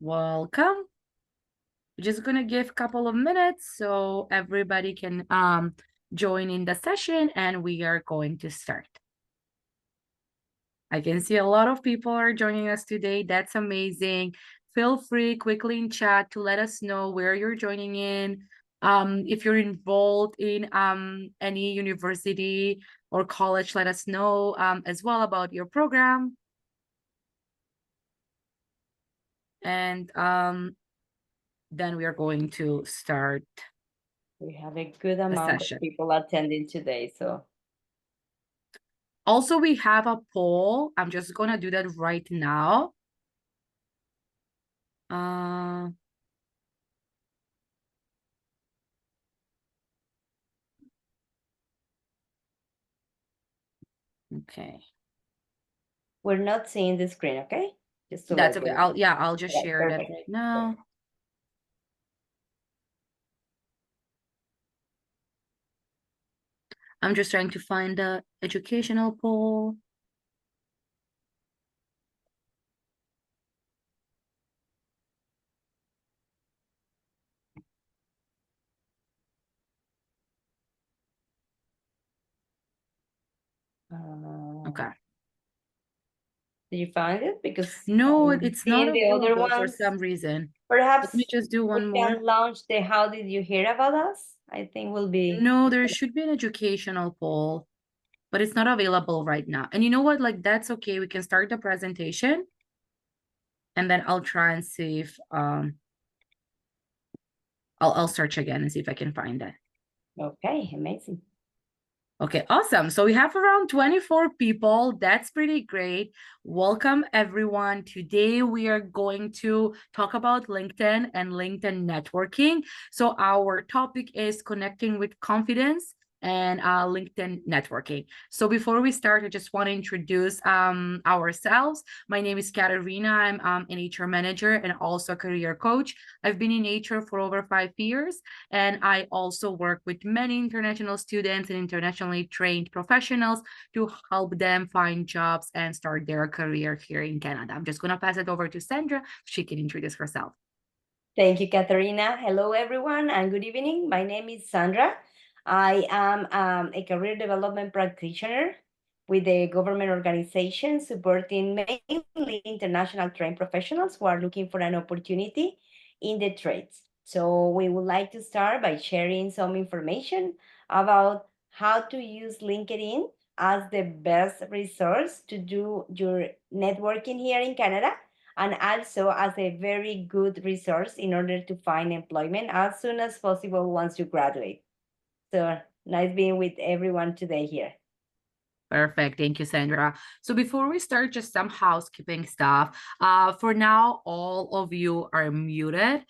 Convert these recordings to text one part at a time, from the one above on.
welcome. We're just gonna give a couple of minutes so everybody can join in the session, and we are going to start. I can see a lot of people are joining us today. That's amazing. Feel free quickly in chat to let us know where you're joining in. If you're involved in any university or college, let us know as well about your program. And then we are going to start. We have a good amount of people attending today, so. Also, we have a poll. I'm just going to do that right now. Okay. We're not seeing the screen, okay? Just to that's okay. I'll just share that right now. I'm just trying to find the educational poll. Okay. Did you find it? Because no, it's not the other ones for some reason. Perhaps let me just do one more. Can launch the "How did you hear about us?" I think will be. No, there should be an educational poll, but it's not available right now. And you know what? Like, that's okay. We can start the presentation, and then I'll try and see if I'll search again and see if I can find it. Okay, amazing. Okay, awesome. So we have around 24 people. That's pretty great. Welcome, everyone. Today, we are going to talk about LinkedIn and LinkedIn networking. So our topic is connecting with confidence and LinkedIn networking. So before we start, I just want to introduce ourselves. My name is Katerina. I'm an HR manager and also a career coach. I've been in HR for over 5 years, and I also work with many international students and internationally trained professionals to help them find jobs and start their career here in Canada. I'm just going to pass it over to Sandra. She can introduce herself. Thank you, Katerina. Hello, everyone, and good evening. My name is Sandra. I am a career development practitioner with a government organization supporting mainly international trained professionals who are looking for an opportunity in the trades. So we would like to start by sharing some information about how to use LinkedIn as the best resource to do your networking here in Canada, and also as a very good resource in order to find employment as soon as possible once you graduate. So nice being with everyone today here. Perfect. Thank you, Sandra. So before we start, just some housekeeping stuff. For now, all of you are muted.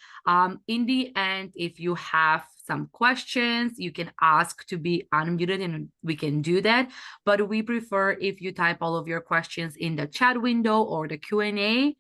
In the end, if you have some questions, you can ask to be unmuted and we can do that. But we prefer if you type all of your questions in the chat window or the Q&A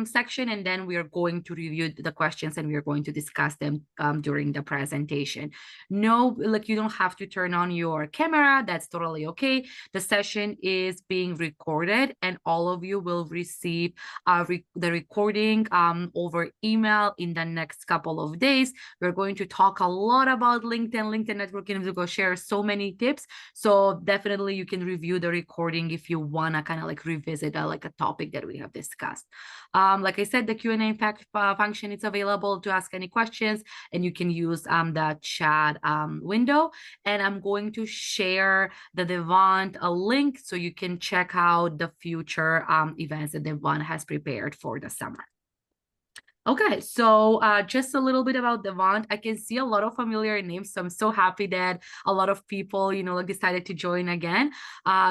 section, and then we are going to review the questions and we are going to discuss them during the presentation. No, like, you don't have to turn on your camera. That's totally okay. The session is being recorded and all of you will receive the recording over email in the next couple of days. We're going to talk a lot about LinkedIn networking. We're going to share so many tips. So definitely you can review the recording if you want to kind of like revisit like a topic that we have discussed. Like I said, the Q&A function is available to ask any questions, and you can use the chat window. And I'm going to share the Devant a link so you can check out the future events that Devant has prepared for the summer. Okay, so just a little bit about Devant. I can see a lot of familiar names, so I'm so happy that a lot of people, like, decided to join again.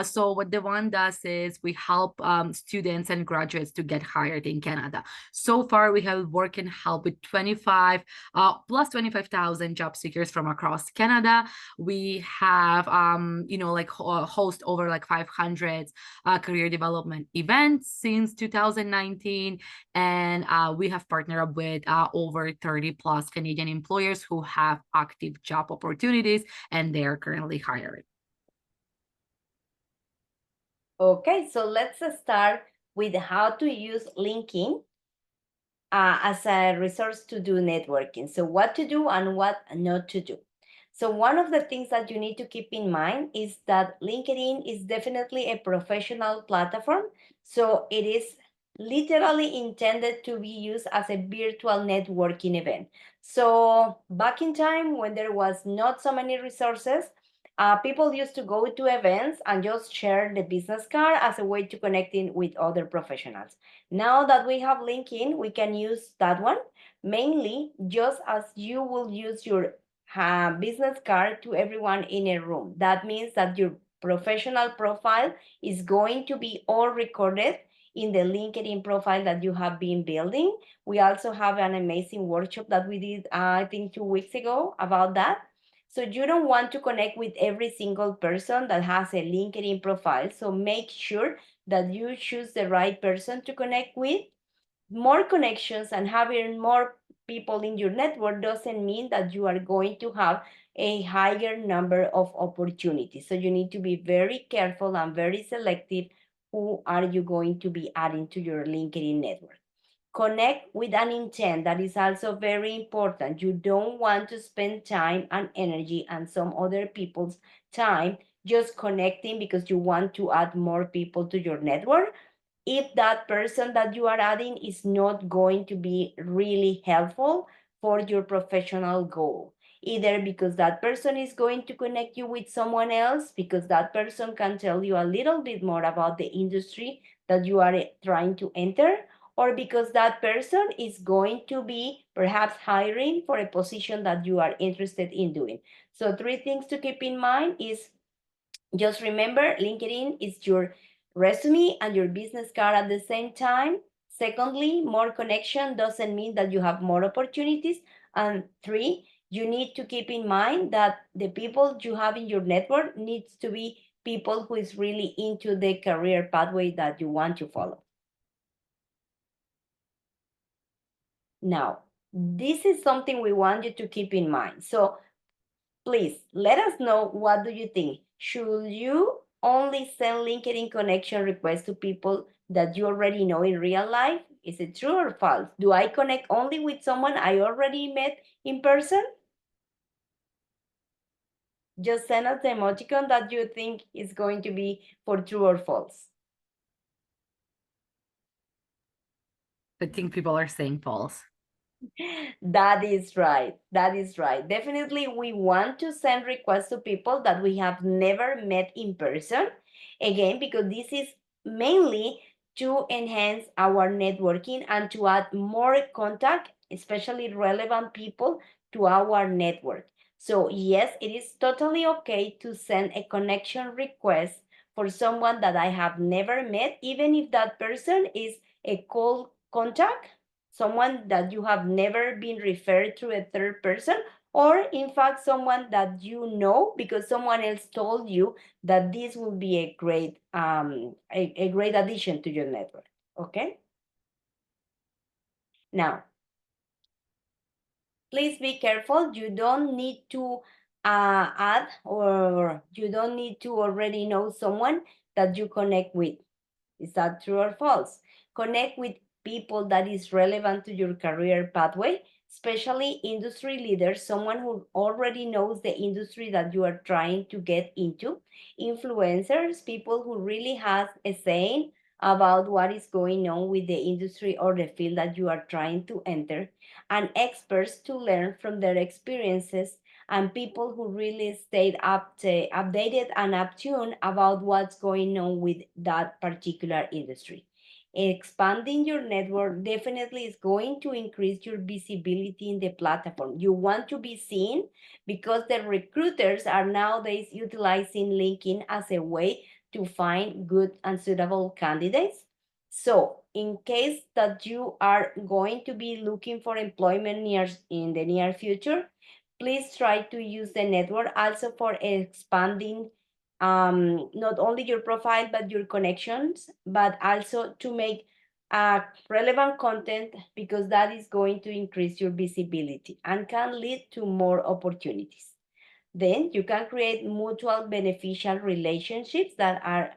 So what Devant does is we help students and graduates to get hired in Canada. So far, we have worked and helped with 25,000 job seekers from across Canada. We have, host over like 500 career development events since 2019, and we have partnered up with over 30 plus Canadian employers who have active job opportunities, and they are currently hiring. Okay, so let's start with how to use LinkedIn as a resource to do networking. So what to do and what not to do. So one of the things that you need to keep in mind is that LinkedIn is definitely a professional platform. So it is literally intended to be used as a virtual networking event. So back in time when there was not so many resources, people used to go to events and just share the business card as a way to connecting with other professionals. Now that we have LinkedIn, we can use that one mainly just as you will use your business card to everyone in a room. That means that your professional profile is going to be all recorded in the LinkedIn profile that you have been building. We also have an amazing workshop that we did, I think, 2 weeks ago about that. So you don't want to connect with every single person that has a LinkedIn profile. So make sure that you choose the right person to connect with. More connections and having more people in your network doesn't mean that you are going to have a higher number of opportunities. So you need to be very careful and very selective who are you going to be adding to your LinkedIn network. Connect with an intent. That is also very important. You don't want to spend time and energy and some other people's time just connecting because you want to add more people to your network if that person that you are adding is not going to be really helpful for your professional goal. Either because that person is going to connect you with someone else, because that person can tell you a little bit more about the industry that you are trying to enter, or because that person is going to be perhaps hiring for a position that you are interested in doing. So, three things to keep in mind is just remember, LinkedIn is your resume and your business card at the same time. Secondly, more connection doesn't mean that you have more opportunities. And three, you need to keep in mind that the people you have in your network needs to be people who is really into the career pathway that you want to follow. Now, this is something we want you to keep in mind. So please let us know, what do you think? Should you only send LinkedIn connection requests to people that you already know in real life? Is it true or false? Do I connect only with someone I already met in person? Just send us the emoticon that you think is going to be for true or false. I think people are saying false. That is right. That is right. Definitely, we want to send requests to people that we have never met in person. Again, because this is mainly to enhance our networking and to add more contact, especially relevant people, to our network. So, yes, it is totally okay to send a connection request for someone that I have never met, even if that person is a cold contact, someone that you have never been referred to a third person, or in fact someone that you know because someone else told you that this will be a great a great addition to your network. Okay, now please be careful. You don't need to add, or you don't need to already know someone that you connect with. Is that true or false? Connect with people that is relevant to your career pathway, especially industry leaders, someone who already knows the industry that you are trying to get into, influencers, people who really has a saying about what is going on with the industry or the field that you are trying to enter, and experts to learn from their experiences, and people who really stayed updated and uptuned about what's going on with that particular industry. Expanding your network definitely is going to increase your visibility in the platform. You want to be seen because the recruiters are nowadays utilizing LinkedIn as a way to find good and suitable candidates. So, in case that you are going to be looking for employment in the near future, please try to use the network also for expanding not only your profile but your connections, but also to make relevant content, because that is going to increase your visibility and can lead to more opportunities. Then you can create mutual beneficial relationships that are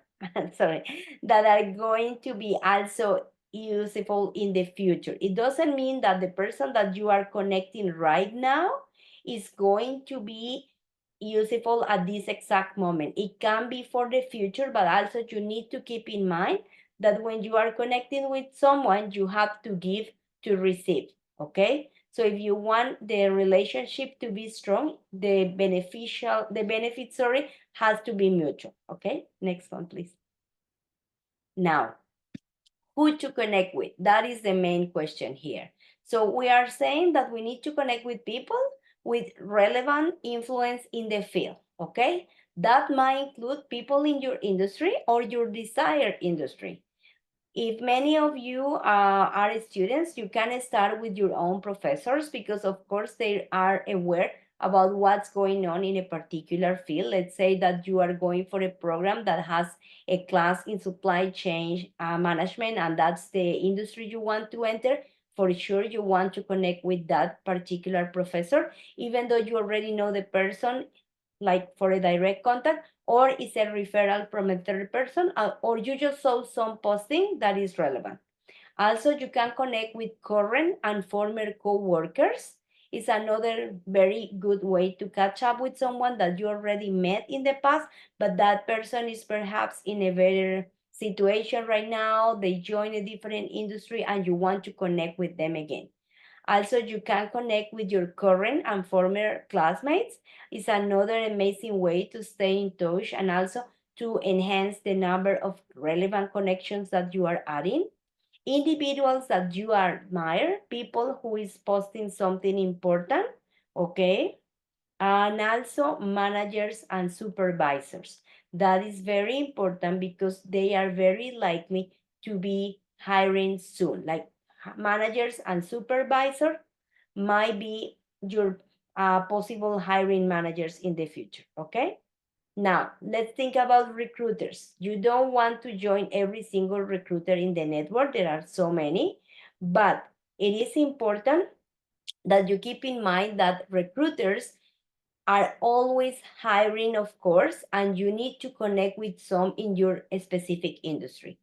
sorry, that are going to be also useful in the future. It doesn't mean that the person that you are connecting right now is going to be useful at this exact moment. It can be for the future, but also you need to keep in mind that when you are connecting with someone, you have to give to receive, okay? So if you want the relationship to be strong, the benefit, has to be mutual, okay? Next one, please. Now, who to connect with? That is the main question here. So we are saying that we need to connect with people with relevant influence in the field, okay? That might include people in your industry or your desired industry. If many of you are students, you can start with your own professors because, of course, they are aware about what's going on in a particular field. Let's say that you are going for a program that has a class in supply chain management, and that's the industry you want to enter. For sure, you want to connect with that particular professor, even though you already know the person, like for a direct contact, or is a referral from a third person, or you just saw some posting that is relevant. Also, you can connect with current and former co-workers. It's another very good way to catch up with someone that you already met in the past, but that person is perhaps in a better situation right now. They join a different industry and you want to connect with them again. Also, you can connect with your current and former classmates. It's another amazing way to stay in touch and also to enhance the number of relevant connections that you are adding. Individuals that you admire, people who is posting something important, okay? And also managers and supervisors. That is very important because they are very likely to be hiring soon. Like managers and supervisor might be your possible hiring managers in the future, okay? Now, let's think about recruiters. You don't want to join every single recruiter in the network. There are so many, but it is important that you keep in mind that recruiters are always hiring, of course, and you need to connect with some in your specific industry.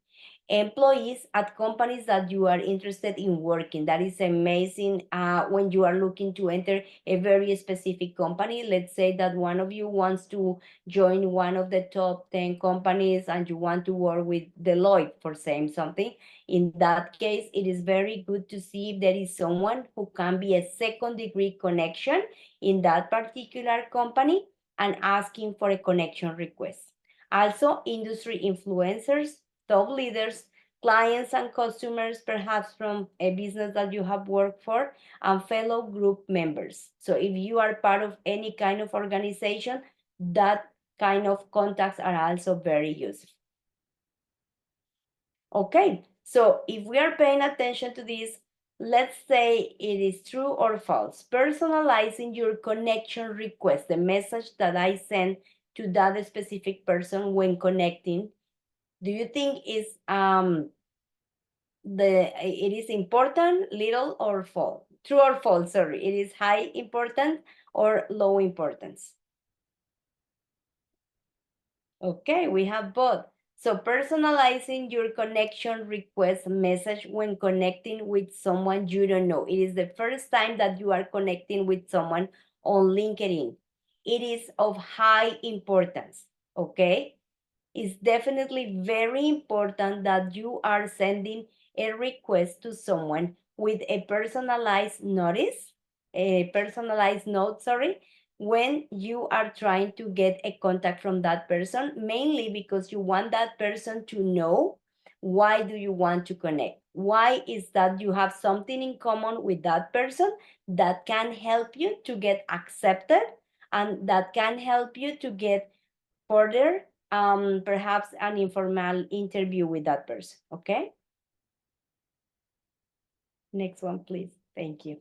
Employees at companies that you are interested in working. That is amazing when you are looking to enter a very specific company. Let's say that one of you wants to join one of the top 10 companies and you want to work with Deloitte for saying something. In that case, it is very good to see if there is someone who can be a second degree connection in that particular company and asking for a connection request. Also, industry influencers, top leaders, clients and customers, perhaps from a business that you have worked for, and fellow group members. So if you are part of any kind of organization, that kind of contacts are also very useful. Okay, so if we are paying attention to this, let's say it is true or false. Personalizing your connection request, the message that I send to that specific person when connecting, do you think it is important, little or false? True or false, sorry. It is high important or low importance? Okay, we have both. So personalizing your connection request message when connecting with someone you don't know. It is the first time that you are connecting with someone on LinkedIn. It is of high importance, okay? It's definitely very important that you are sending a request to someone with a personalized note, sorry, when you are trying to get a contact from that person, mainly because you want that person to know why do you want to connect. Why is that you have something in common with that person that can help you to get accepted and that can help you to get further perhaps an informal interview with that person, okay? Next one, please. Thank you.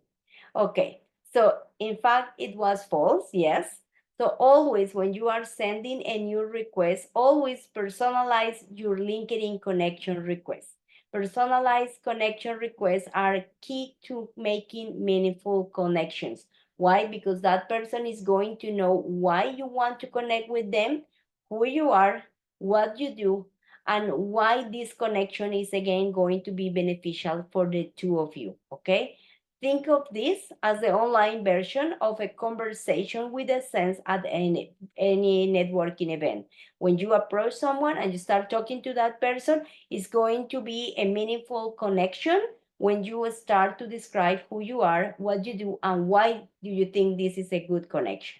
Okay, so in fact, it was false, yes. So always when you are sending a new request, always personalize your LinkedIn connection request. Personalized connection requests are key to making meaningful connections. Why? Because that person is going to know why you want to connect with them, who you are, what you do, and why this connection is again going to be beneficial for the two of you, okay? Think of this as the online version of a conversation with a sense at any networking event. When you approach someone and you start talking to that person, it's going to be a meaningful connection when you start to describe who you are, what you do, and why do you think this is a good connection.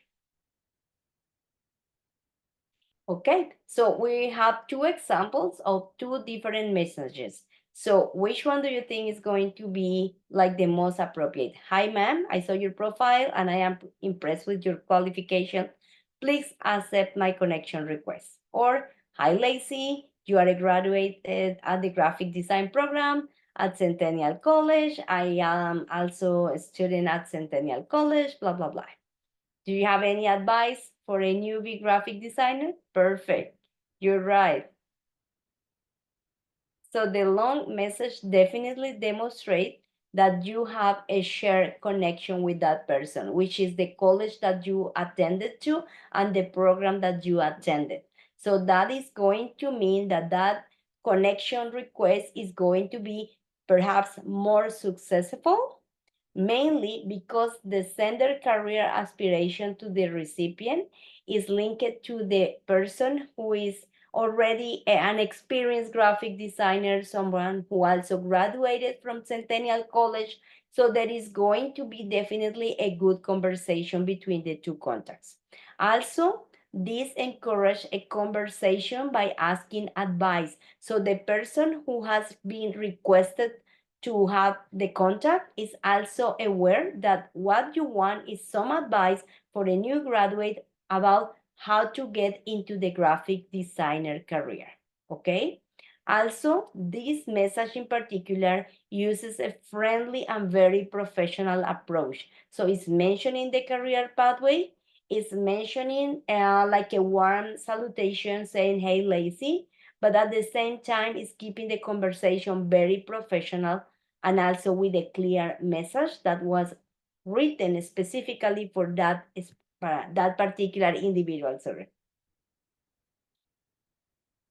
Okay, so we have two examples of two different messages. So which one do you think is going to be like the most appropriate? Hi, ma'am, I saw your profile and I am impressed with your qualification. Please accept my connection request. Or, hi, Lacey, you are a graduate at the graphic design program at Centennial College. I am also a student at Centennial College, blah, blah, blah. Do you have any advice for a newbie graphic designer? Perfect. You're right. So the long message definitely demonstrates that you have a shared connection with that person, which is the college that you attended to and the program that you attended. So that is going to mean that that connection request is going to be perhaps more successful, mainly because the sender career aspiration to the recipient is linked to the person who is already an experienced graphic designer, someone who also graduated from Centennial College. So there is going to be definitely a good conversation between the two contacts. Also, this encourage a conversation by asking advice. So the person who has been requested to have the contact is also aware that what you want is some advice for a new graduate about how to get into the graphic designer career, okay? Also, this message in particular uses a friendly and very professional approach. So it's mentioning the career pathway, it's mentioning like a warm salutation saying, hey, Lacey, but at the same time, it's keeping the conversation very professional and also with a clear message that was written specifically for that particular individual, sorry.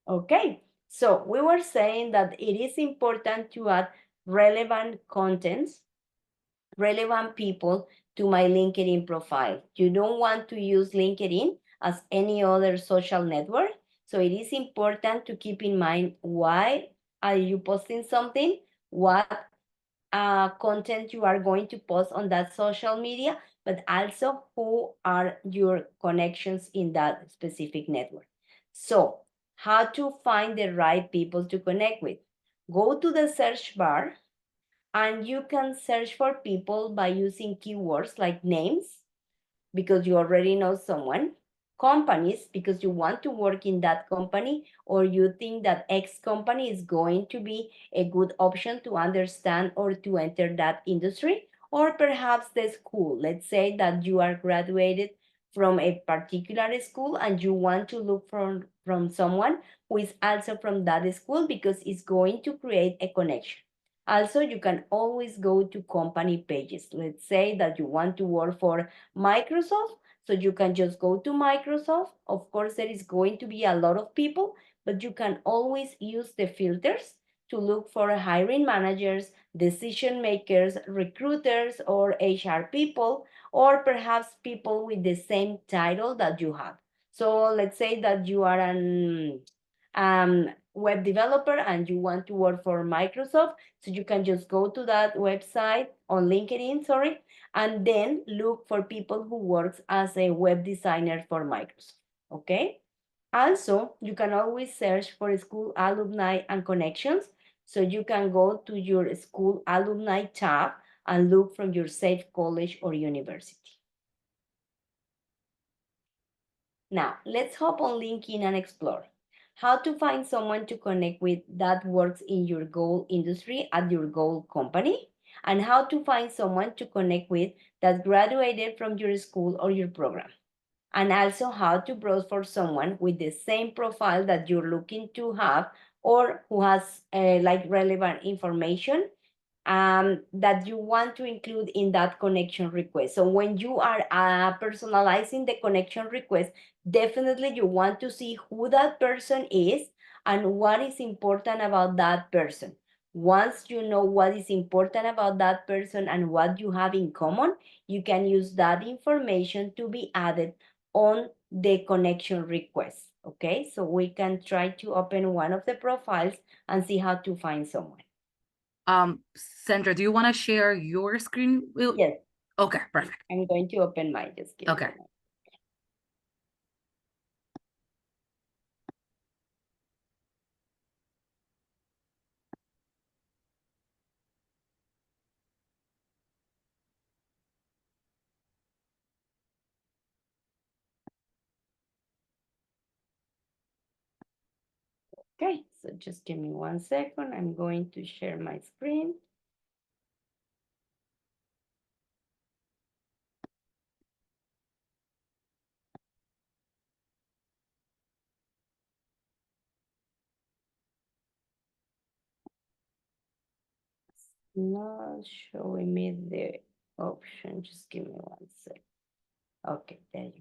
Okay, so we were saying that it is important to add relevant contents, relevant people to my LinkedIn profile. You don't want to use LinkedIn as any other social network. So it is important to keep in mind why are you posting something, what content you are going to post on that social media, but also who are your connections in that specific network. So, how to find the right people to connect with? Go to the search bar and you can search for people by using keywords like names, because you already know someone, companies because you want to work in that company or you think that X company is going to be a good option to understand or to enter that industry, or perhaps the school. Let's say that you are graduated from a particular school and you want to look from someone who is also from that school because it's going to create a connection. Also, you can always go to company pages. Let's say that you want to work for Microsoft. So you can just go to Microsoft. Of course, there is going to be a lot of people, but you can always use the filters to look for hiring managers, decision makers, recruiters, or HR people, or perhaps people with the same title that you have. So let's say that you are an web developer and you want to work for Microsoft. So you can just go to that website on LinkedIn, sorry, and then look for people who works as a web designer for Microsoft, okay? Also, you can always search for school alumni and connections. So you can go to your school alumni tab and look from your safe college or university. Now, let's hop on LinkedIn and explore how to find someone to connect with that works in your goal industry at your goal company, and how to find someone to connect with that graduated from your school or your program, and also how to browse for someone with the same profile that you're looking to have or who has like relevant information that you want to include in that connection request. So when you are personalizing the connection request, definitely you want to see who that person is and what is important about that person. Once you know what is important about that person and what you have in common, you can use that information to be added on the connection request. Okay, so we can try to open one of the profiles and see how to find someone. Sandra, do you want to share your screen? Yes, Okay, perfect. I'm going to open mine. Just give me Okay. a moment. Okay, so just give me 1 second. I'm going to share my screen. Not showing me the option. Just give me 1 second. Okay, there you go.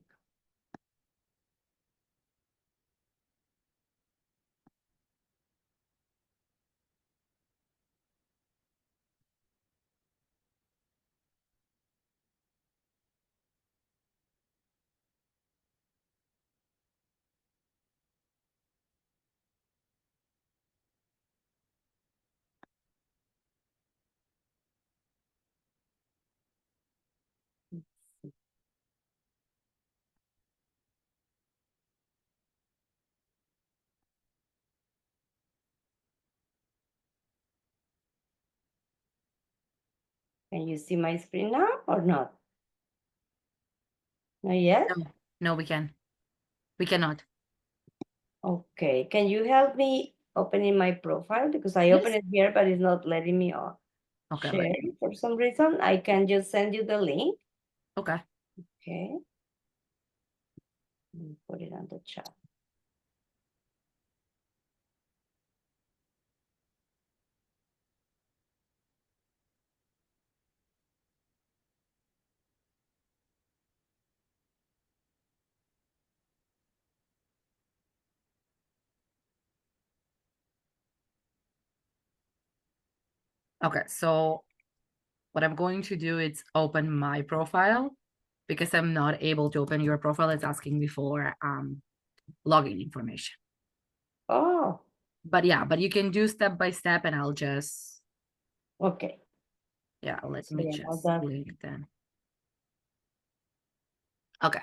Can you see my screen now or not? Not yet? No, we can. We cannot. Okay, can you help me opening my profile? Because I Yes. opened it here, but it's not letting me Okay, share for some reason. I can just send you the link. okay. Okay. Let me put it on the chat. Okay, so what I'm going to do is open my profile because I'm not able to open your profile. It's asking me for login information. Oh, But yeah, but you can do step by step and I'll just, okay. yeah, let So me yeah, just that. link then. Okay,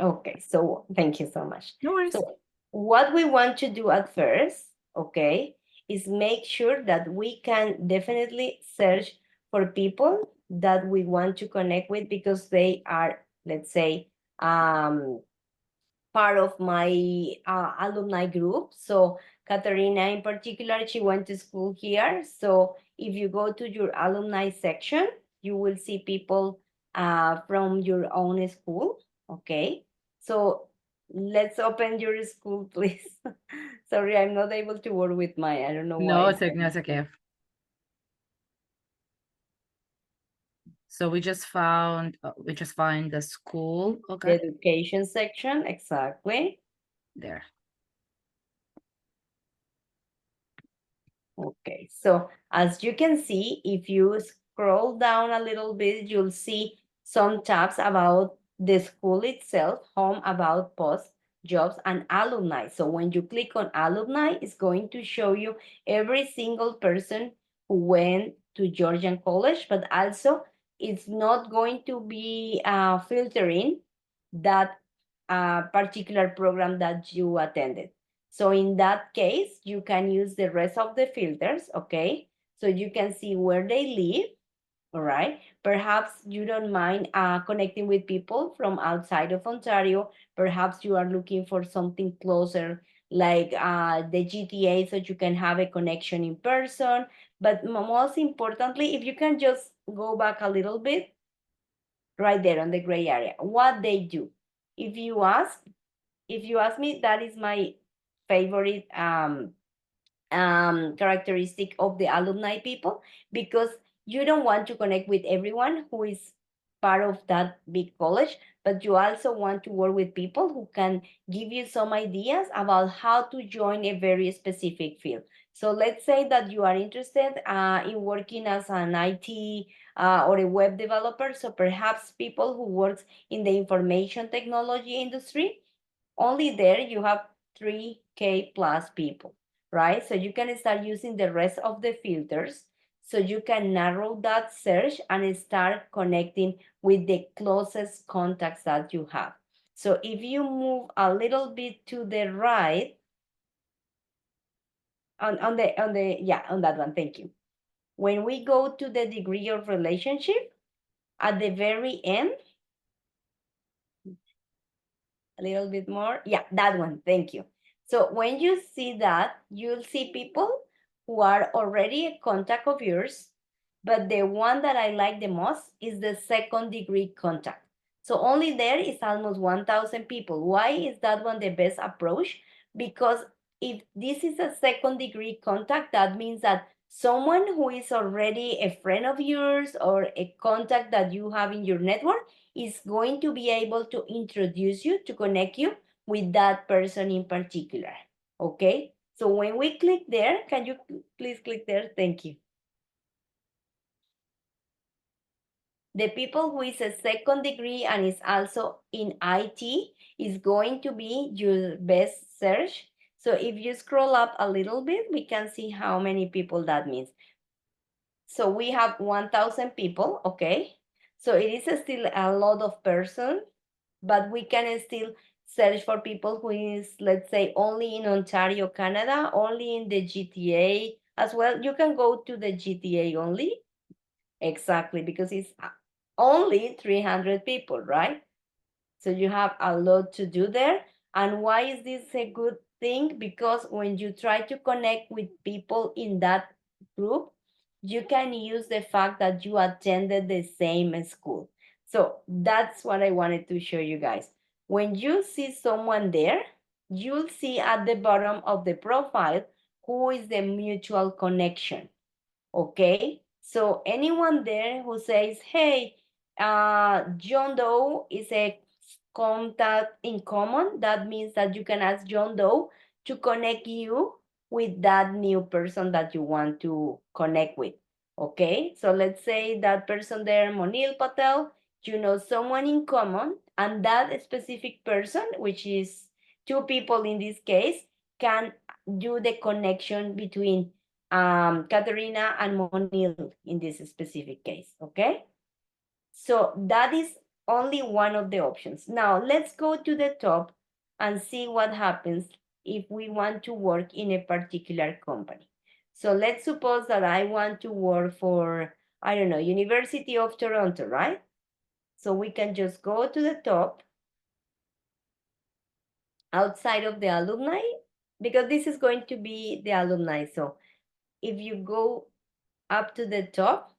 Okay, so thank you so much. no worries. So what we want to do at first, okay, is make sure that we can definitely search for people that we want to connect with because they are, let's say, part of my alumni group. So Katarina in particular, she went to school here. So if you go to your alumni section, you will see people from your own school. Okay. So let's open your school, please. Sorry, I'm not able to work with my, I don't know No, why. it's okay. So we just find the school. The Okay, education section, exactly. there. Okay, so as you can see, if you scroll down a little bit, you'll see some tabs about the school itself, home, about, post, jobs, and alumni. So when you click on alumni, it's going to show you every single person who went to Georgian College, but also it's not going to be filtering that particular program that you attended. So in that case, you can use the rest of the filters, okay? So you can see where they live, all right? Perhaps you don't mind connecting with people from outside of Ontario. Perhaps you are looking for something closer, like the GTA, so you can have a connection in person. But most importantly, if you can just go back a little bit, right there on the gray area, what they do. If you ask, if you ask me, that is my favorite characteristic of the alumni people, because you don't want to connect with everyone who is part of that big college, but you also want to work with people who can give you some ideas about how to join a very specific field. So let's say that you are interested in working as an IT or a web developer. So perhaps people who works in the information technology industry, only there you have 3K plus people, right? So you can start using the rest of the filters so you can narrow that search and start connecting with the closest contacts that you have. So if you move a little bit to the right, on that one, thank you. When we go to the degree of relationship, at the very end, a little bit more. Yeah, that one. Thank you. So when you see that, you'll see people who are already a contact of yours, but the one that I like the most is the second degree contact. So only there is almost 1,000 people. Why is that one the best approach? Because if this is a second degree contact, that means that someone who is already a friend of yours or a contact that you have in your network is going to be able to introduce you, to connect you with that person in particular. Okay? So when we click there, can you please click there? Thank you. The people who is a second degree and is also in IT is going to be your best search. So if you scroll up a little bit, we can see how many people that means. So we have 1,000 people, okay? So it is still a lot of person, but we can still search for people who is, let's say, only in Ontario, Canada, only in the GTA as well. You can go to the GTA only. Exactly, because it's only 300 people, right? So you have a lot to do there. And why is this a good thing? Because when you try to connect with people in that group, you can use the fact that you attended the same school. So that's what I wanted to show you guys. When you see someone there, you'll see at the bottom of the profile who is the mutual connection. Okay, so anyone there who says, hey, John Doe is a contact in common, that means that you can ask John Doe to connect you with that new person that you want to connect with. Okay, so let's say that person there, Monil Patel, you know someone in common, and that specific person, which is two people in this case, can do the connection between Katerina and Monil in this specific case, okay? So that is only one of the options. Now let's go to the top and see what happens if we want to work in a particular company. So let's suppose that I want to work for, I don't know, University of Toronto, right? So we can just go to the top outside of the alumni, because this is going to be the alumni. So if you go up to the top,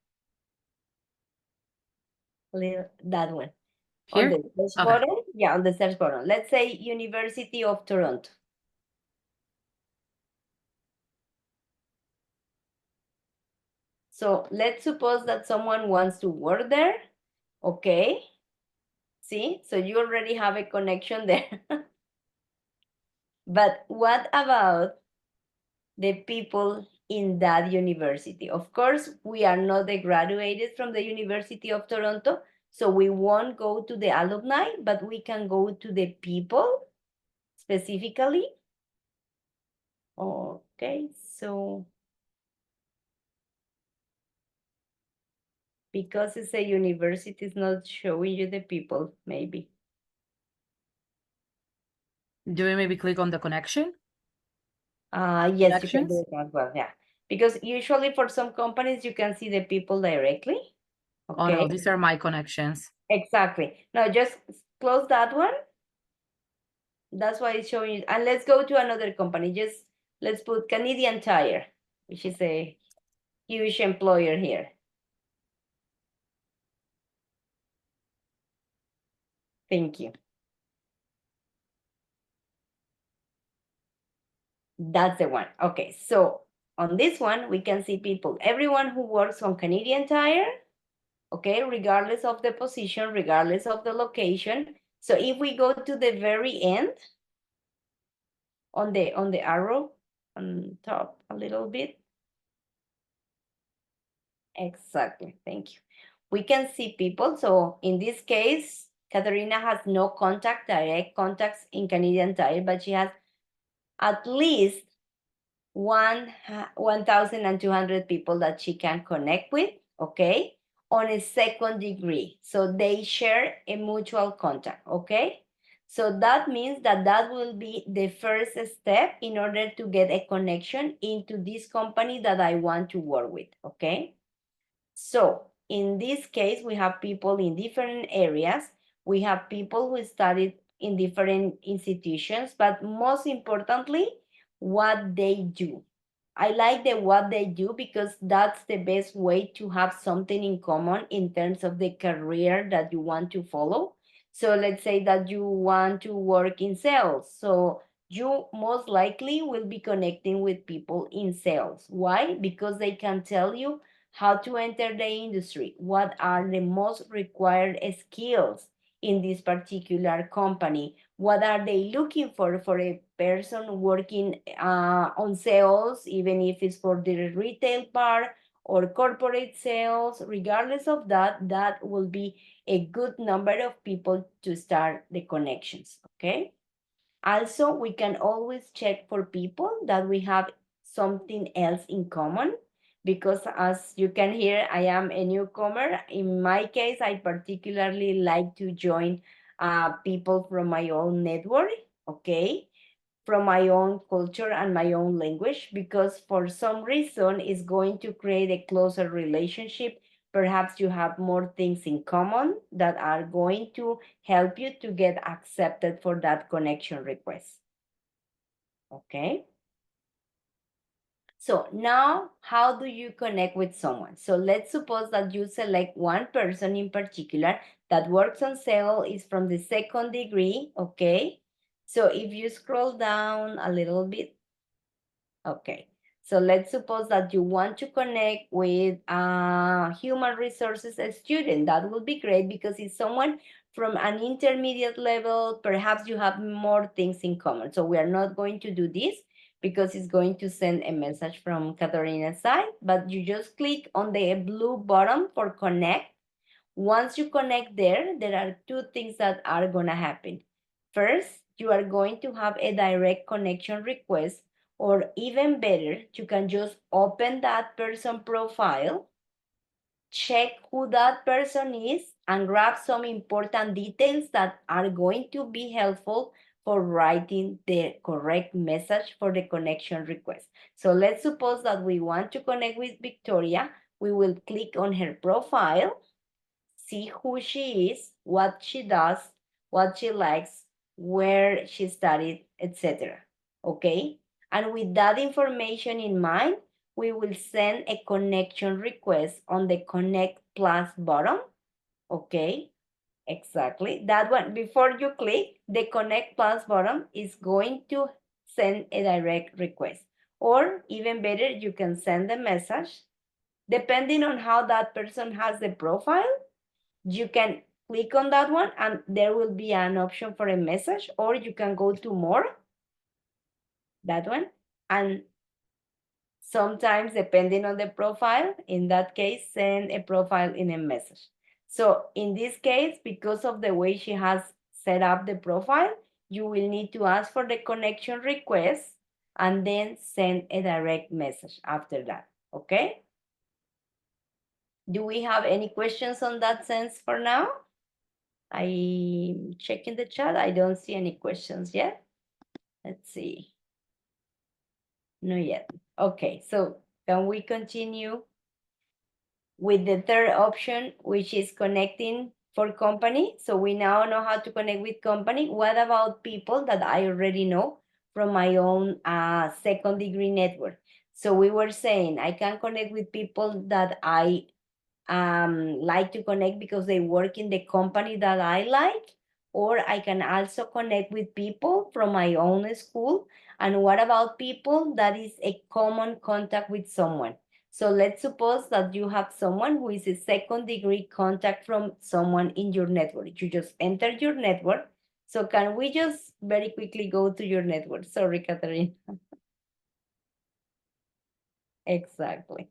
that one. On Here? the search Okay. button, yeah, on the search button. Let's say University of Toronto. So let's suppose that someone wants to work there. Okay. See, so you already have a connection there. But what about the people in that university? Of course, we are not the graduated from the University of Toronto, so we won't go to the alumni, but we can go to the people specifically. Okay, so because it's a university, it's not showing you the people, maybe. Do we maybe click on the connection? Yes, you can do Connections? it as well, yeah. Because usually for some companies, you can see the people directly. Oh no, Okay, these are my connections. exactly. Now just close that one. That's why it's showing you. And let's go to another company. Just let's put Canadian Tire, which is a huge employer here. Thank you. That's the one. Okay, so on this one, we can see people, everyone who works on Canadian Tire, okay, regardless of the position, regardless of the location. So if we go to the very end, on the arrow on top a little bit, exactly, thank you. We can see people. So in this case, Katerina has no direct contacts in Canadian Tire, but she has at least 1,200 people that she can connect with, okay, on a second degree. So they share a mutual contact, okay? So that means that that will be the first step in order to get a connection into this company that I want to work with, okay? So in this case, we have people in different areas. We have people who studied in different institutions, but most importantly, what they do. I like the what they do because that's the best way to have something in common in terms of the career that you want to follow. So let's say that you want to work in sales. So you most likely will be connecting with people in sales. Why? Because they can tell you how to enter the industry, what are the most required skills in this particular company, what are they looking for a person working on sales, even if it's for the retail part or corporate sales. Regardless of that, that will be a good number of people to start the connections, okay? Also, we can always check for people that we have something else in common, because as you can hear, I am a newcomer. In my case, I particularly like to join people from my own network, okay? From my own culture and my own language, because for some reason it's going to create a closer relationship. Perhaps you have more things in common that are going to help you to get accepted for that connection request. Okay? So now, how do you connect with someone? So let's suppose that you select one person in particular that works on sale, is from the second degree, okay? So if you scroll down a little bit, okay. So let's suppose that you want to connect with a human resources student. That would be great because it's someone from an intermediate level. Perhaps you have more things in common. So we are not going to do this because it's going to send a message from Katarina's side, but you just click on the blue button for connect. Once you connect there, there are two things that are going to happen. First, you are going to have a direct connection request, or even better, you can just open that person profile, check who that person is, and grab some important details that are going to be helpful for writing the correct message for the connection request. So let's suppose that we want to connect with Victoria. We will click on her profile, see who she is, what she does, what she likes, where she studied, etc. Okay? And with that information in mind, we will send a connection request on the Connect Plus button. Okay? Exactly. That one, before you click, the Connect Plus button is going to send a direct request. Or even better, you can send a message. Depending on how that person has the profile, you can click on that one and there will be an option for a message, or you can go to more, that one, and sometimes depending on the profile, in that case, send a profile in a message. So in this case, because of the way she has set up the profile, you will need to ask for the connection request and then send a direct message after that, okay? Do we have any questions on that sense for now? I'm checking the chat. I don't see any questions yet. Let's see. No yet. Okay, so can we continue with the third option, which is connecting for company? So we now know how to connect with company. What about people that I already know from my own second degree network? So we were saying I can connect with people that I like to connect because they work in the company that I like, or I can also connect with people from my own school. And what about people that is a common contact with someone? So let's suppose that you have someone who is a second-degree contact from someone in your network. You just enter your network. So can we just very quickly go to your network? Sorry, Catherine. Exactly.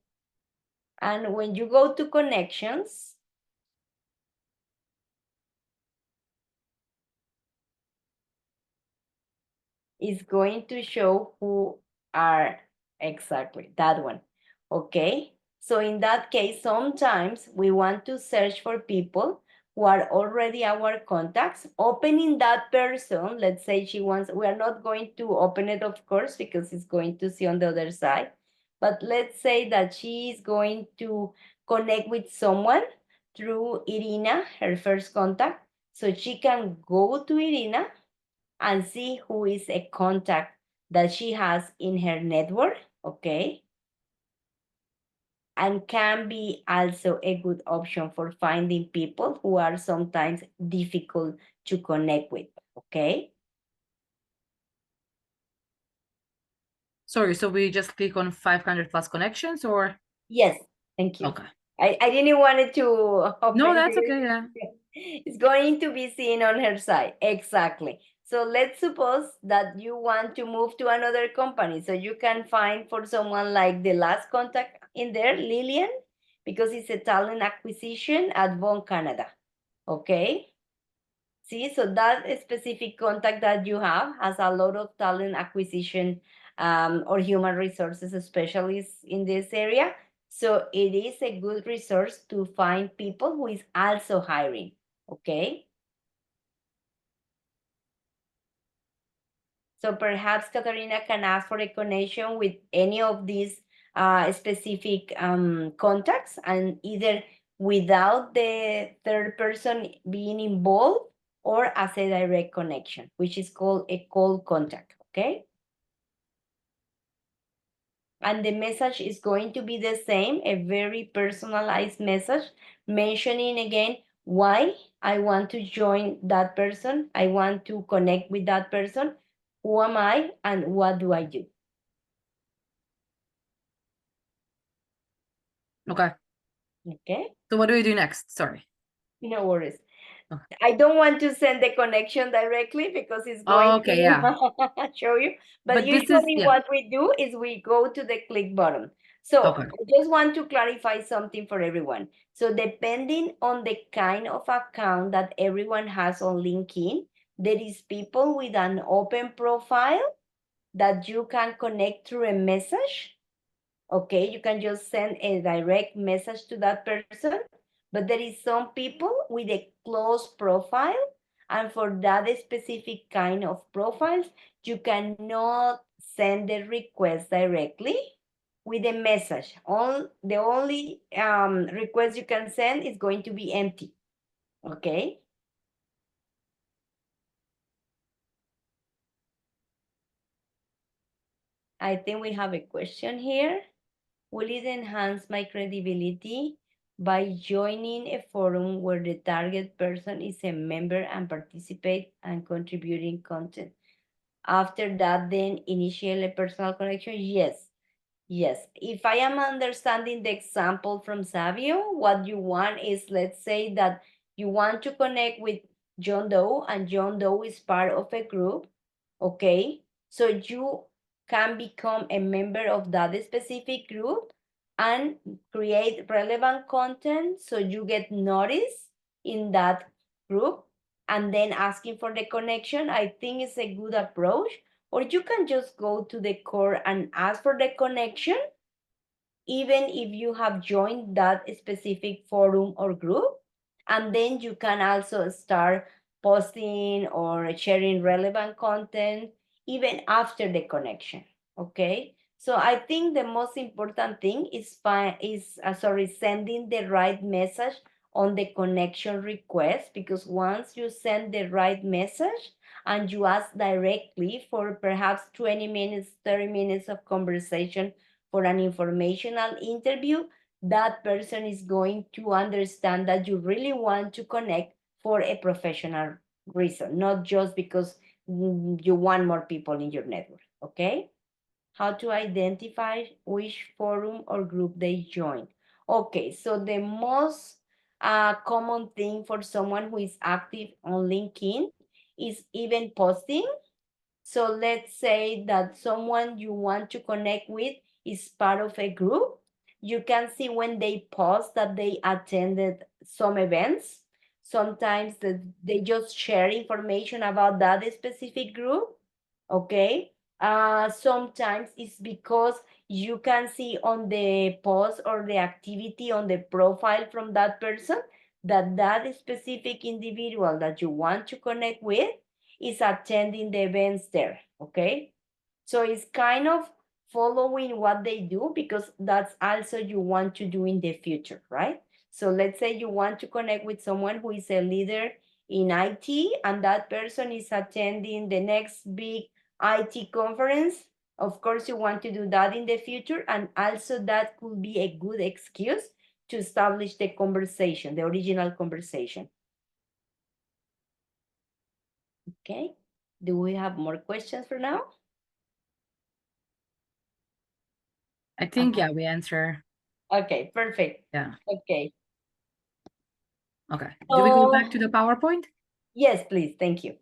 And when you go to connections, it's going to show who are exactly that one. Okay. So in that case, sometimes we want to search for people who are already our contacts. Opening that person, let's say she wants, we are not going to open it, of course, because it's going to see on the other side. But let's say that she is going to connect with someone through Irina, her first contact. So she can go to Irina and see who is a contact that she has in her network, okay? And can be also a good option for finding people who are sometimes difficult to connect with, okay? Sorry, so we just click on 500 plus connections or? Yes, thank you. Okay. I didn't want it to open. No, that's okay, yeah. It's going to be seen on her side, exactly. So let's suppose that you want to move to another company. So you can find for someone like the last contact in there, Lillian, because it's a talent acquisition at Von Canada. Okay. See, so that specific contact that you have has a lot of talent acquisition or human resources specialists in this area. So it is a good resource to find people who is also hiring. Okay. So perhaps Katarina can ask for a connection with any of these specific contacts, and either without the third person being involved or as a direct connection, which is called a cold contact, okay? And the message is going to be the same, a very personalized message, mentioning again why I want to join that person, I want to connect with that person, who am I, and what do I do? Okay. Okay, So what do we do next? Sorry. no worries. Okay. I don't want to send the connection directly because it's going Okay, to yeah. show you. But But this is, usually yeah. what we do is we go to the click button. So Okay. I just want to clarify something for everyone. So depending on the kind of account that everyone has on LinkedIn, there is people with an open profile that you can connect through a message. Okay, you can just send a direct message to that person, but there is some people with a closed profile, and for that specific kind of profiles, you cannot send the request directly with a message. The only request you can send is going to be empty. Okay. I think we have a question here. Will it enhance my credibility by joining a forum where the target person is a member and participate and contributing content? After that, then initiate a personal connection? Yes. Yes. If I am understanding the example from Savio, what you want is, let's say that you want to connect with John Doe, and John Doe is part of a group. Okay. So you can become a member of that specific group and create relevant content so you get noticed in that group, and then asking for the connection, I think is a good approach. Or you can just go to the core and ask for the connection, even if you have joined that specific forum or group. And then you can also start posting or sharing relevant content even after the connection. Okay. So I think the most important thing is sending the right message on the connection request, because once you send the right message and you ask directly for perhaps 20 minutes, 30 minutes of conversation for an informational interview, that person is going to understand that you really want to connect for a professional reason, not just because you want more people in your network. Okay. how to identify which forum or group they join. Okay, so the most common thing for someone who is active on LinkedIn is even posting. So let's say that someone you want to connect with is part of a group. You can see when they post that they attended some events. Sometimes they just share information about that specific group. Okay. Sometimes it's because you can see on the post or the activity on the profile from that person that that specific individual that you want to connect with is attending the events there, okay? So it's kind of following what they do because that's also you want to do in the future, right? So let's say you want to connect with someone who is a leader in IT and that person is attending the next big IT conference. Of course, you want to do that in the future, and also that could be a good excuse to establish the conversation, the original conversation. Okay. Do we have more questions for now? I think, yeah, we answer. Okay, perfect. Yeah. Okay. Okay. Do we go So, back to the PowerPoint? yes, please. Thank you.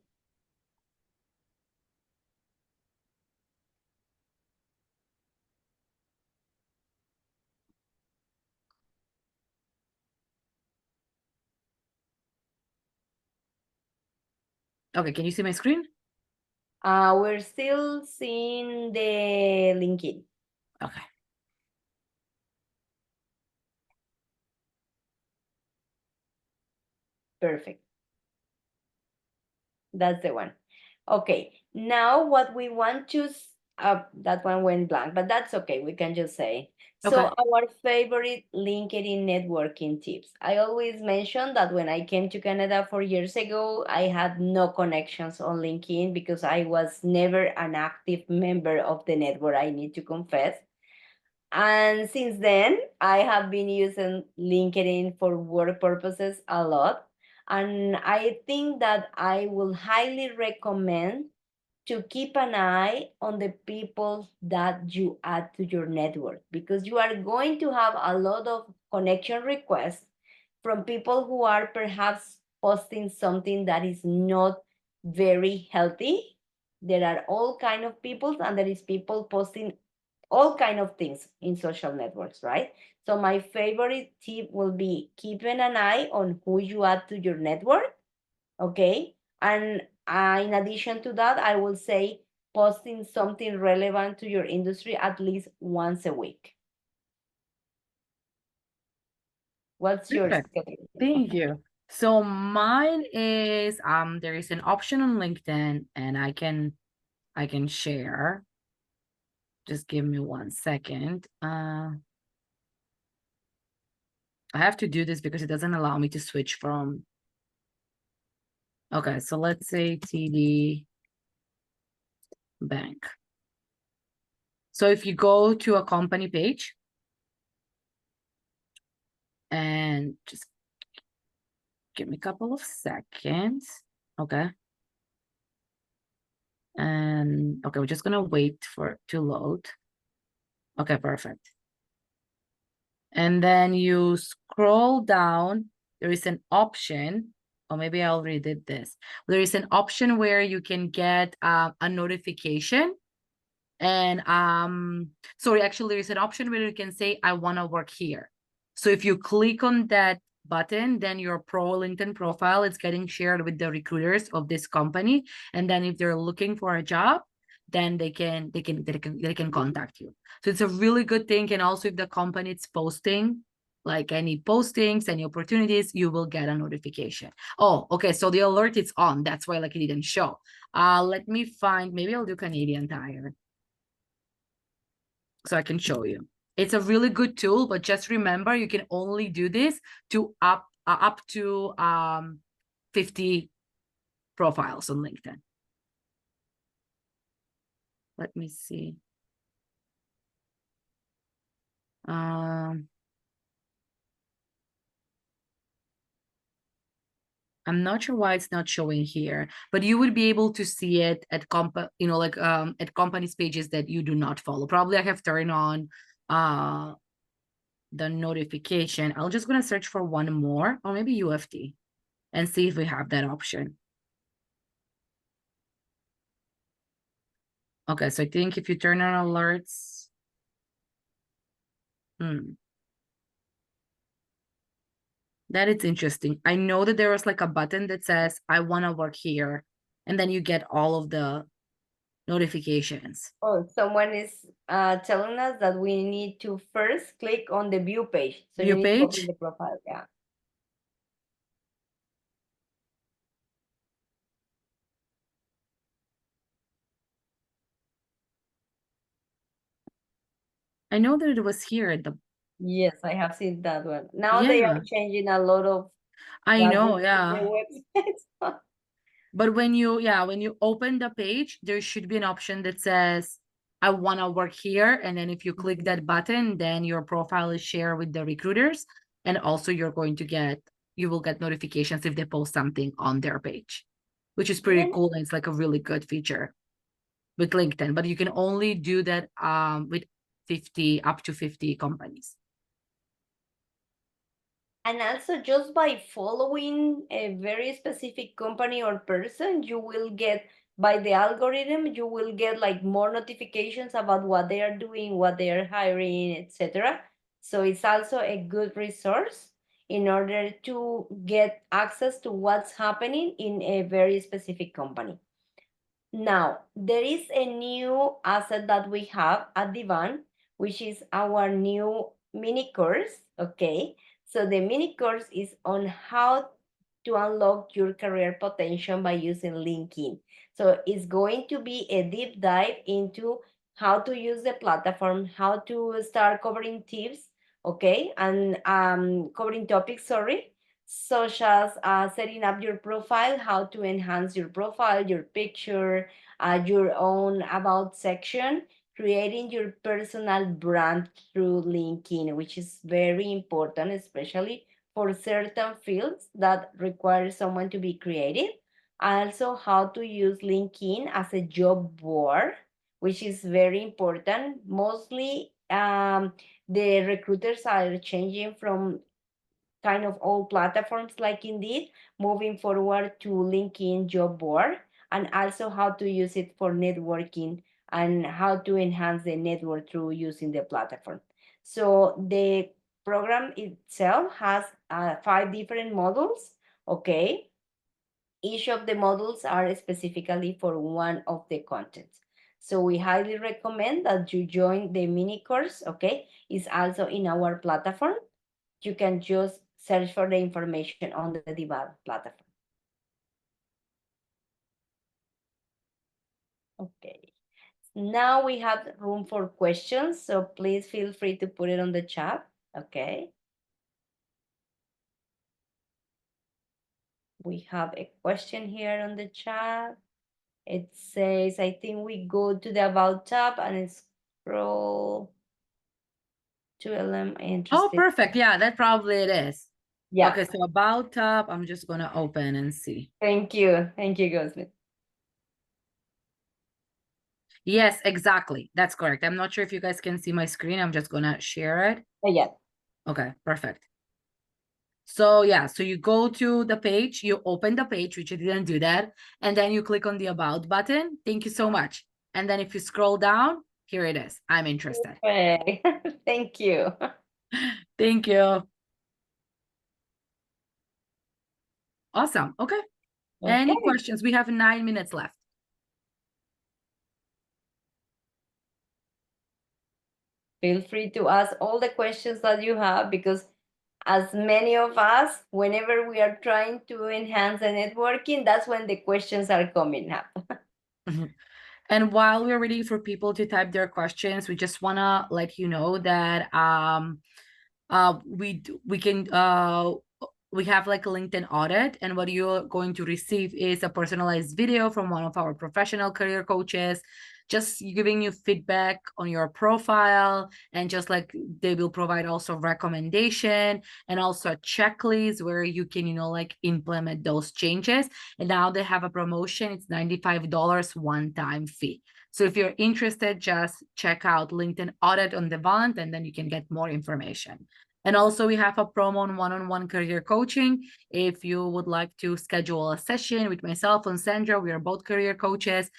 Okay, can you see my screen? We're still seeing the LinkedIn. Okay. Perfect. That's the one. Okay, now what we want to, that one went blank, but that's okay. We can just say. So Okay. our favorite LinkedIn networking tips. I always mention that when I came to Canada 4 years ago, I had no connections on LinkedIn because I was never an active member of the network, I need to confess. And since then, I have been using LinkedIn for work purposes a lot. And I think that I will highly recommend to keep an eye on the people that you add to your network because you are going to have a lot of connection requests from people who are perhaps posting something that is not very healthy. There are all kind of people and there is people posting all kind of things in social networks, right? So my favorite tip will be keeping an eye on who you add to your network, okay? And in addition to that, I will say posting something relevant to your industry at least once a week. What's yours, Perfect. Catherine? Thank you. So mine is there is an option on LinkedIn and I can share. Just give me 1 second. I have to do this because it doesn't allow me to switch from. Okay, so let's say TD Bank. So if you go to a company page and just give me a couple of seconds. Okay. And okay, we're just gonna wait for it to load. Okay, perfect. And then you scroll down, there is an option, or maybe I already did this. There is an option where you can get a notification. And sorry, actually there's an option where you can say, I want to work here. So if you click on that button, then your LinkedIn profile is getting shared with the recruiters of this company. And then if they're looking for a job, then they can contact you. So it's a really good thing. And also if the company is posting like any postings, any opportunities, you will get a notification. Oh, okay. So the alert is on. That's why like it didn't show. Let me find, maybe I'll do Canadian Tire so I can show you. It's a really good tool, but just remember you can only do this to up to 50 profiles on LinkedIn. Let me see. I'm not sure why it's not showing here, but you would be able to see it at at companies pages that you do not follow. Probably I have turned on the notification. I'm just gonna search for one more, or maybe UFT, and see if we have that option. Okay, so I think if you turn on alerts, that is interesting. I know that there was like a button that says, I want to work here. And then you get all of the notifications. Oh, someone is telling us that we need to first click on the view page. So you View need to open page. the profile. Yeah. I know that it was here at the, Yes, I have seen that one. Now they are yeah, changing a lot of I what know, we see in yeah. the website. But when you open the page, there should be an option that says, I want to work here. And then if you click that button, then your profile is shared with the recruiters. And also you will get notifications if they post something on their page, which is pretty Yeah. cool. And it's like a really good feature with LinkedIn, but you can only do that with 50 up to 50 companies. And also, just by following a very specific company or person, you will get, by the algorithm, you will get like more notifications about what they are doing, what they are hiring, etc. So it's also a good resource in order to get access to what's happening in a very specific company. Now, there is a new asset that we have at Divan, which is our new mini course. Okay. So the mini course is on how to unlock your career potential by using LinkedIn. So it's going to be a deep dive into how to use the platform, how to start covering tips, okay, and covering topics, sorry, such as setting up your profile, how to enhance your profile, your picture, your own about section, creating your personal brand through LinkedIn, which is very important, especially for certain fields that require someone to be creative. Also, how to use LinkedIn as a job board, which is very important. Mostly, the recruiters are changing from kind of old platforms like Indeed, moving forward to LinkedIn job board, and also how to use it for networking and how to enhance the network through using the platform. So the program itself has 5 different modules. Okay, each of the modules are specifically for one of the contents. So we highly recommend that you join the mini course. Okay, it's also in our platform. You can just search for the information on the Diva platform. Okay. Now we have room for questions, so please feel free to put it on the chat. Okay. We have a question here on the chat. It says, I think we go to the About tab and scroll to LM Oh, interested. perfect. Yeah, that probably it is. Yeah. Okay, so about tab, I'm just going to open and see. Thank you. Thank you, Gosling. Yes, exactly. That's correct. I'm not sure if you guys can see my screen. I'm just going to share it. Yeah. Okay, perfect. So yeah, so you go to the page, you open the page, which you didn't do that, and then you click on the About button. Thank you so much. And then if you scroll down, here it is. I'm interested. Okay. Thank you. Thank you. Awesome. Okay. Any Okay. questions? We have 9 minutes left. Feel free to ask all the questions that you have, because as many of us, whenever we are trying to enhance the networking, that's when the questions are coming up. And while we're waiting for people to type their questions, we just want to let you know that we have like a LinkedIn audit, and what you're going to receive is a personalized video from one of our professional career coaches just giving you feedback on your profile, and just like they will provide also recommendation and also a checklist where you can, like implement those changes. And now they have a promotion. It's $95 one-time fee. So if you're interested, just check out LinkedIn Audit on Devant, and then you can get more information. And also we have a promo on one-on-one career coaching. If you would like to schedule a session with myself and Sandra, we are both career coaches.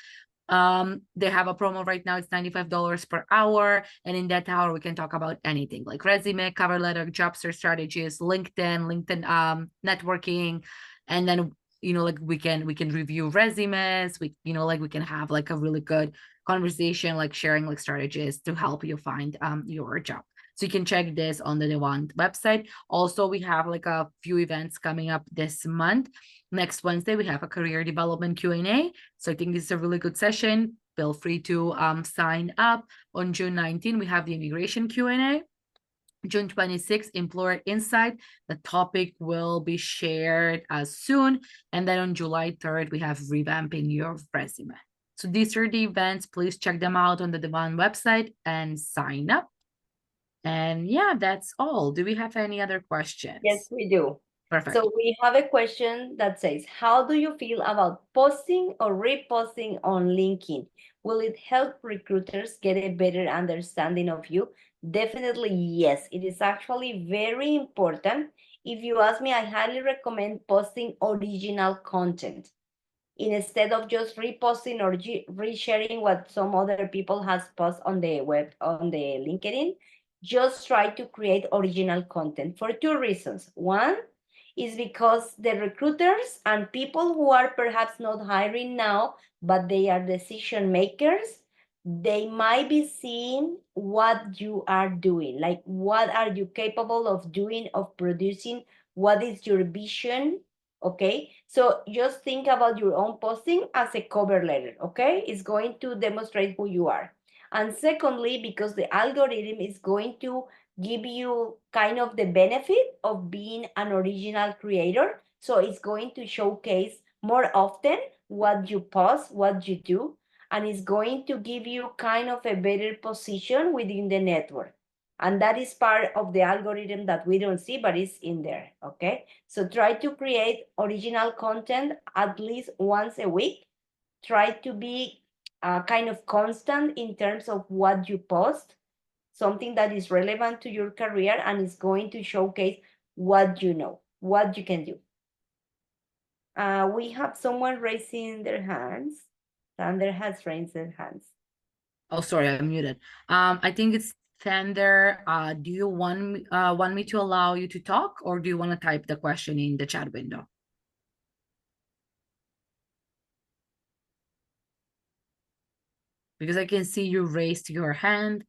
They have a promo right now. It's $95 per hour. And in that hour, we can talk about anything like resume, cover letter, job search strategies, LinkedIn networking. And then, like we can review resumes. We can have like a really good conversation, like sharing like strategies to help you find your job. So you can check this on the Devant website. Also, we have like a few events coming up this month. Next Wednesday, we have a career development Q&A. So I think this is a really good session. Feel free to sign up. On June 19, we have the immigration Q&A. June 26th, Employer Insight. The topic will be shared as soon. And then on July 3rd, we have revamping your resume. So these are the events. Please check them out on the Devant website and sign up. And yeah, that's all. Do we have any other questions? Yes, we do. Perfect. So we have a question that says, how do you feel about posting or reposting on LinkedIn? Will it help recruiters get a better understanding of you? Definitely yes. It is actually very important. If you ask me, I highly recommend posting original content instead of just reposting or resharing what some other people has posted on the web, on the LinkedIn. Just try to create original content for two reasons. One is because the recruiters and people who are perhaps not hiring now, but they are decision makers, they might be seeing what you are doing, like what are you capable of doing, of producing, what is your vision. Okay, so just think about your own posting as a cover letter. Okay, it's going to demonstrate who you are. And secondly, because the algorithm is going to give you kind of the benefit of being an original creator, so it's going to showcase more often what you post, what you do, and it's going to give you kind of a better position within the network. And that is part of the algorithm that we don't see, but it's in there. Okay, so try to create original content at least once a week. Try to be kind of constant in terms of what you post, something that is relevant to your career and is going to showcase what you know, what you can do. We have someone raising their hands. Sander has raised their hands. Oh, sorry, I'm muted. I think it's Thunder. Do you want me to allow you to talk, or do you want to type the question in the chat window? Because I can see you raised your hand.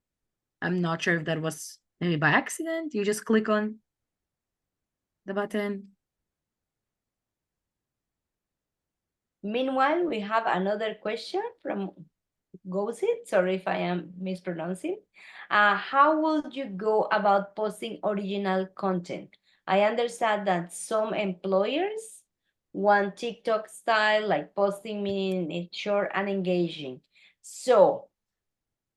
I'm not sure if that was maybe by accident. You just click on the button. Meanwhile, we have another question from Gosit. Sorry if I am mispronouncing. How would you go about posting original content? I understand that some employers want TikTok style, like posting meaning it's short and engaging. So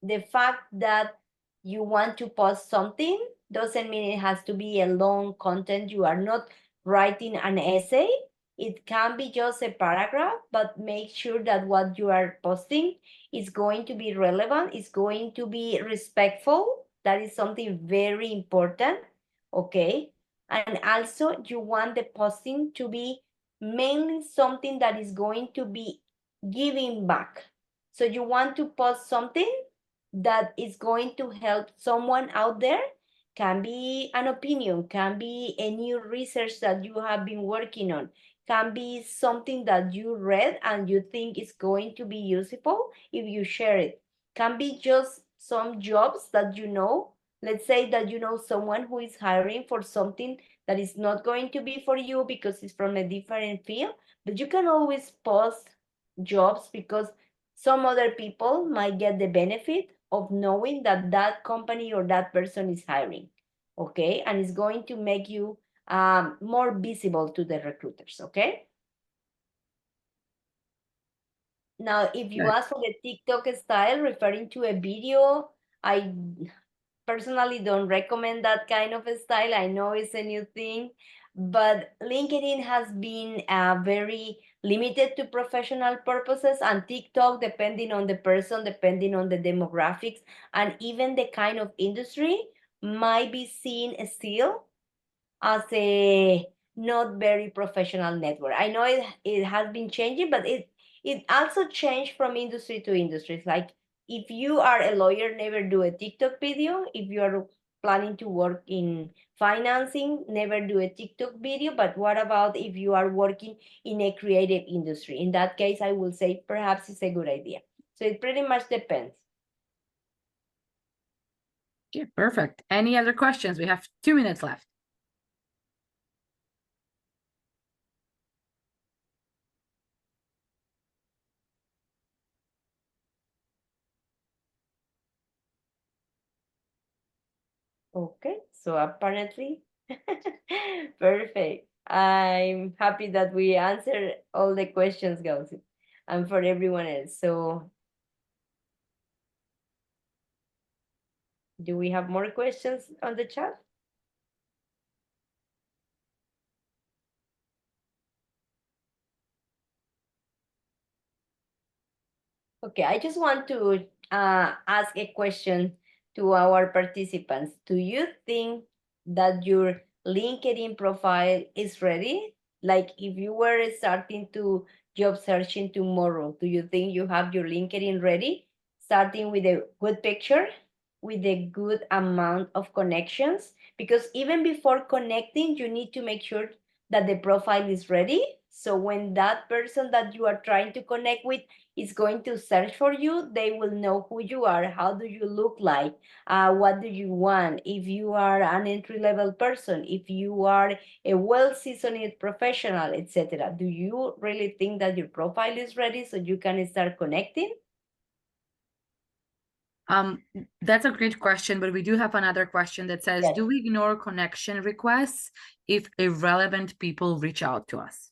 the fact that you want to post something doesn't mean it has to be a long content. You are not writing an essay. It can be just a paragraph, but make sure that what you are posting is going to be relevant, is going to be respectful. That is something very important. Okay. And also, you want the posting to be mainly something that is going to be giving back. So you want to post something that is going to help someone out there. Can be an opinion, can be a new research that you have been working on, can be something that you read and you think is going to be useful if you share it, can be just some jobs that you know. Let's say that you know someone who is hiring for something that is not going to be for you because it's from a different field, but you can always post jobs because some other people might get the benefit of knowing that that company or that person is hiring. Okay, and it's going to make you more visible to the recruiters. Okay, Now, if you Good. ask for the TikTok style, referring to a video, I personally don't recommend that kind of a style. I know it's a new thing, but LinkedIn has been very limited to professional purposes, and TikTok, depending on the person, depending on the demographics, and even the kind of industry, might be seen still as a not very professional network. I know it has been changing, but it also changed from industry to industry. It's like if you are a lawyer, never do a TikTok video. If you are planning to work in financing, never do a TikTok video. But what about if you are working in a creative industry? In that case, I will say perhaps it's a good idea. So it pretty much depends. Okay, perfect. Any other questions? We have 2 minutes left. Okay, so apparently, perfect. I'm happy that we answered all the questions, guys, and for everyone else. So, do we have more questions on the chat? Okay, I just want to ask a question to our participants. Do you think that your LinkedIn profile is ready? Like if you were starting to job searching tomorrow, do you think you have your LinkedIn ready? Starting with a good picture, with a good amount of connections? Because even before connecting, you need to make sure that the profile is ready. So when that person that you are trying to connect with is going to search for you, they will know who you are, how do you look like, what do you want, if you are an entry-level person, if you are a well-seasoned professional, etc. Do you really think that your profile is ready so you can start connecting? That's a great question, but we do have another question that says, Yes. do we ignore connection requests if irrelevant people reach out to us?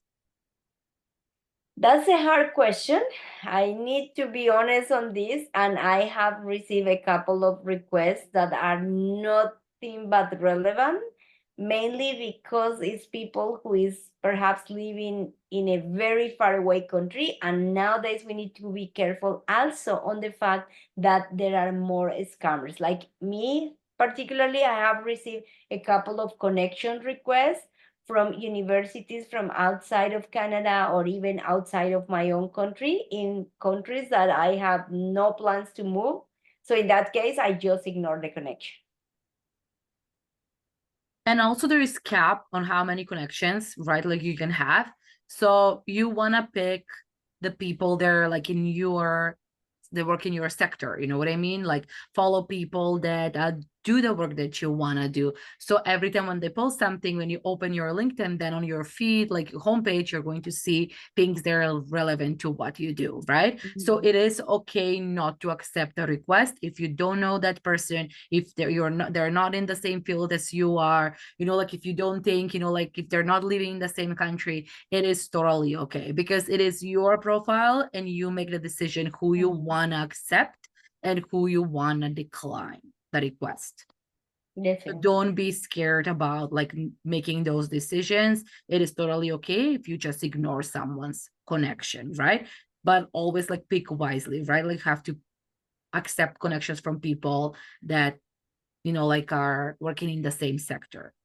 That's a hard question. I need to be honest on this, and I have received a couple of requests that are nothing but relevant, mainly because it's people who is perhaps living in a very far away country, and nowadays we need to be careful also on the fact that there are more scammers. Like me, particularly, I have received a couple of connection requests from universities from outside of Canada or even outside of my own country in countries that I have no plans to move. So in that case, I just ignore the connection. And also there is cap on how many connections, right? Like you can have. So you want to pick the people that are like in your, they work in your sector, you know what I mean? Like follow people that do the work that you want to do. So every time when they post something, when you open your LinkedIn, then on your feed, like your homepage, you're going to see things that are relevant to what you do, right? So it is okay not to accept a request if you don't know that person, if they're not in the same field as you are, you know, like if you don't think, you know, like if they're not living in the same country, it is totally okay because it is your profile and you make the decision who you want to accept and who you want to decline the request. So don't be scared about like making those decisions. It is totally okay if you just ignore someone's connection, right? But always like pick wisely, right? Like have to accept connections from people that, you know, like are working in the same sector.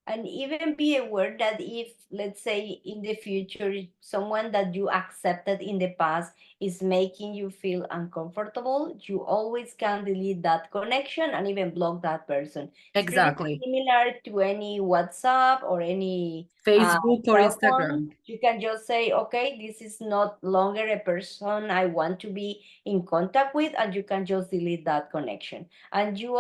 And even be aware that if, let's say, in the future, someone that you accepted in the past is making you feel uncomfortable, you always can delete that connection and even block that person. It's pretty much Exactly. similar to any WhatsApp or any Facebook or cell phone. Instagram. You can just say, okay, this is not longer a person I want to be in contact with, and you can just delete that connection. And you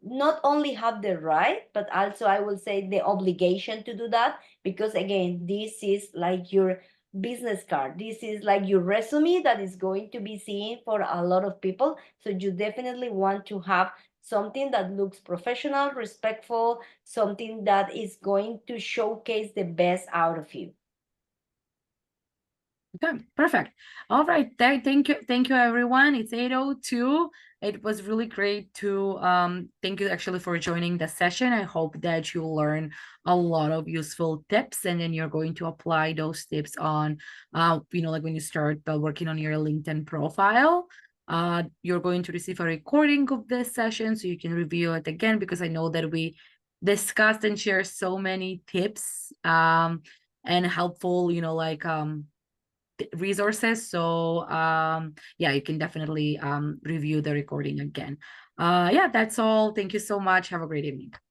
not only have the right, but also I will say the obligation to do that, because again, this is like your business card, this is like your resume that is going to be seen for a lot of people. So you definitely want to have something that looks professional, respectful, something that is going to showcase the best out of you. Okay, perfect. All right. Thank you, everyone. It's 8:02. It was really great to thank you actually for joining the session. I hope that you learn a lot of useful tips, and then you're going to apply those tips on like when you start working on your LinkedIn profile. You're going to receive a recording of this session so you can review it again, because I know that we discussed and shared so many tips and helpful, resources. So yeah, you can definitely review the recording again. Yeah, that's all. Thank you so much. Have a great evening.